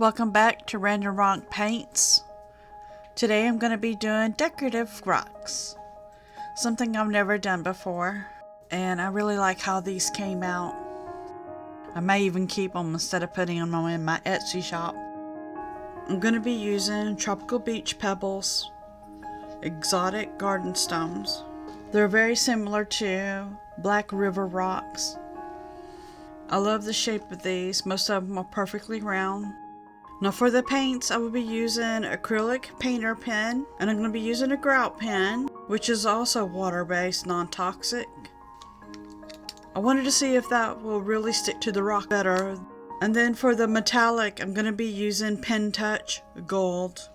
Welcome back to Random Rock Paints. Today I'm going to be doing decorative rocks. Something I've never done before. And I really like how these came out. I may even keep them instead of putting them in my Etsy shop. I'm going to be using tropical beach pebbles, exotic garden stones. They're very similar to Black River rocks. I love the shape of these. Most of them are perfectly round. Now for the paints, I will be using acrylic painter pen, and I'm going to be using a grout pen, which is also water-based, non-toxic. I wanted to see if that will really stick to the rock better. And then for the metallic, I'm going to be using Pen Touch Gold.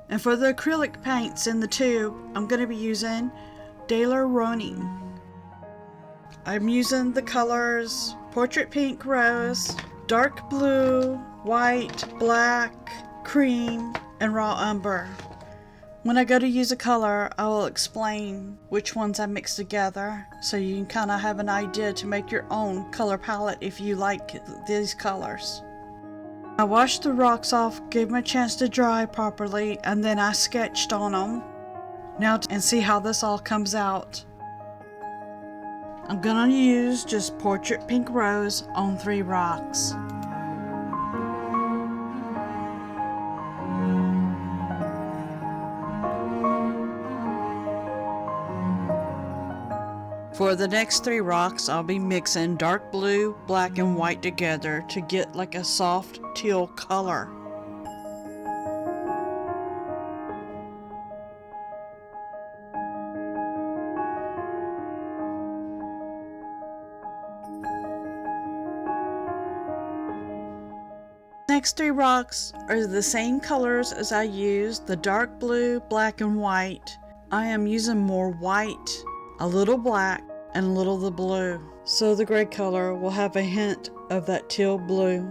And for the acrylic paints in the tube, I'm going to be using Decorative. I'm using the colors Portrait Pink Rose, Dark Blue, White, Black, Cream, and Raw Umber. When I go to use a color, I will explain which ones I mix together so you can kind of have an idea to make your own color palette if you like these colors. I washed the rocks off, gave them a chance to dry properly, and then I sketched on them. Now and see how this all comes out. I'm going to use just Portrait Pink Rose on 3 rocks. For the next 3 rocks, I'll be mixing dark blue, black, and white together to get like a soft teal color. Next 3 rocks are the same colors as I used, the dark blue, black, and white. I am using more white, a little black, and a little of the blue, so the gray color will have a hint of that teal blue.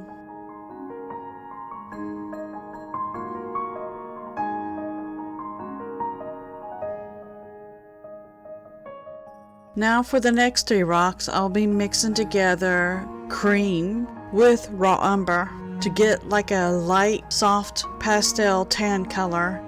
Now for the next 3 rocks, I'll be mixing together cream with raw umber to get like a light, soft pastel tan color.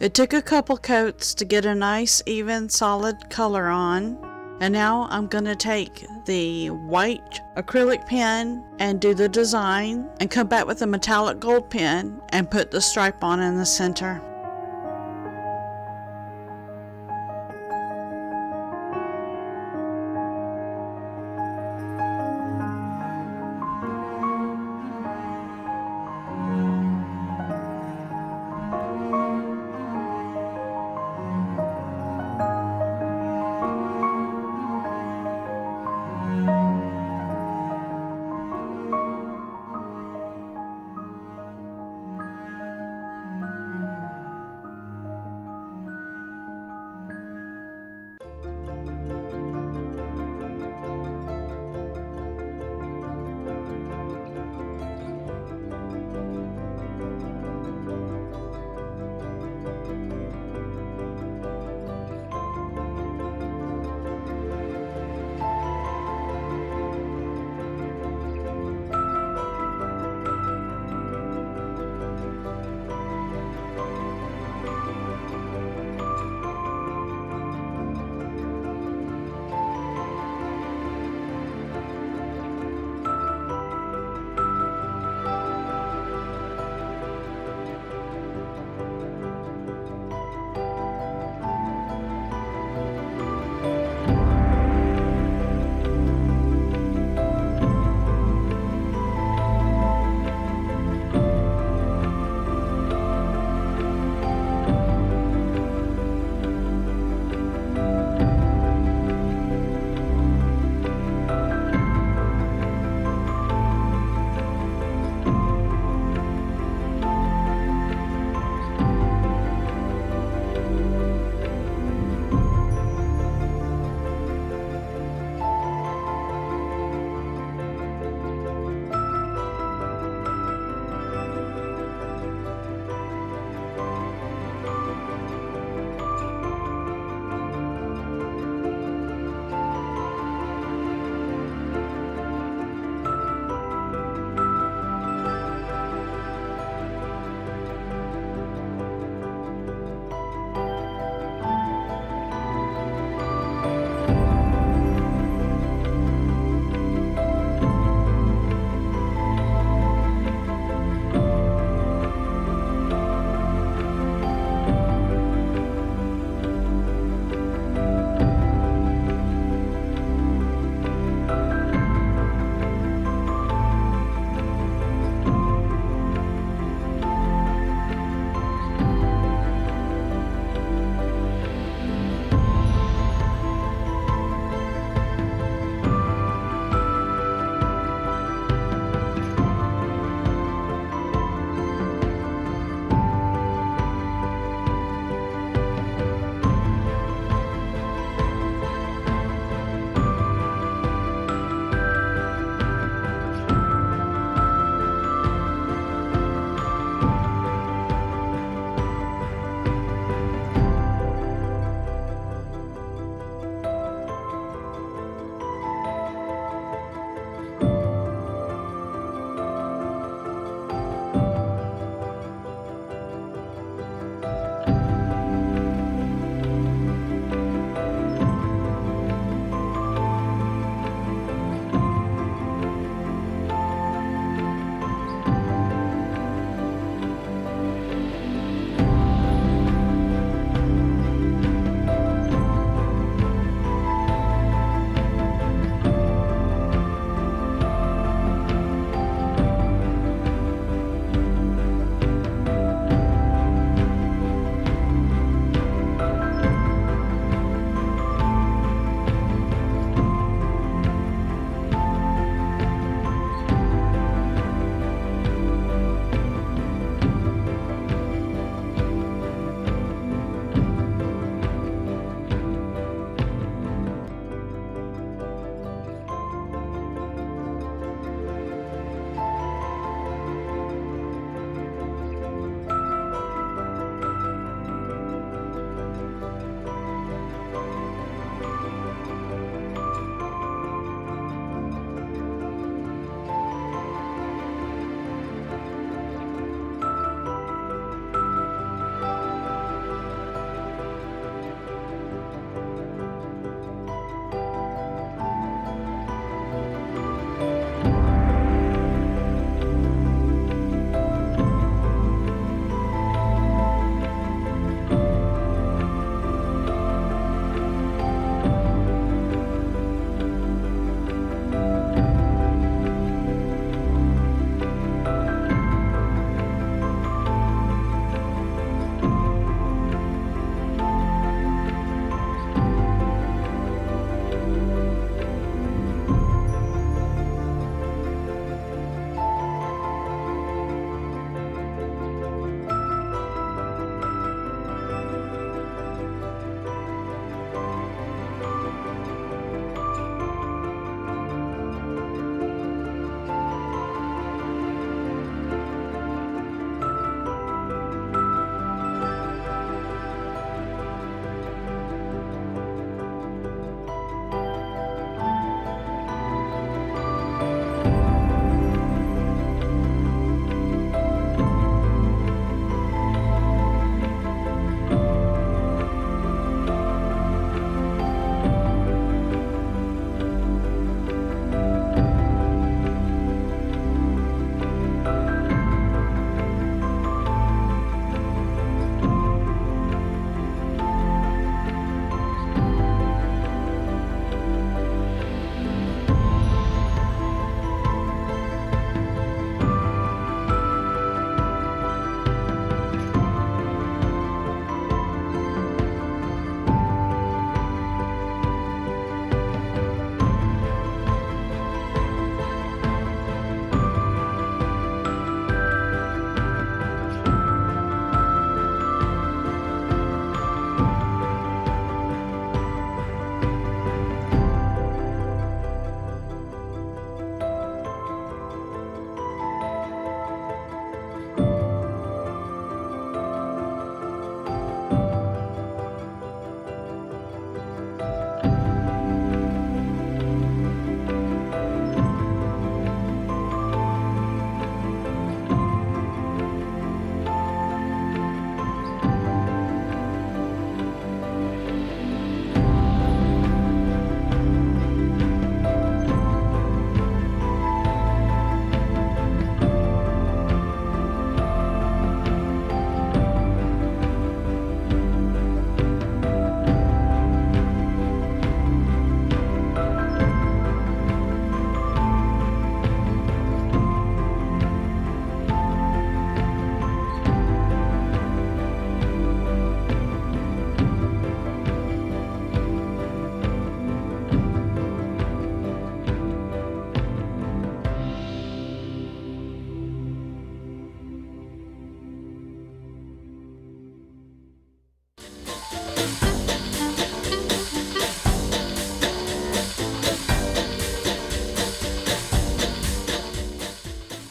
It took a couple coats to get a nice, even, solid color on. And now I'm going to take the white acrylic pen and do the design and come back with a metallic gold pen and put the stripe on in the center.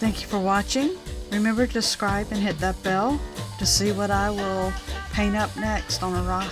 Thank you for watching. Remember to subscribe and hit that bell to see what I will paint up next on a rock.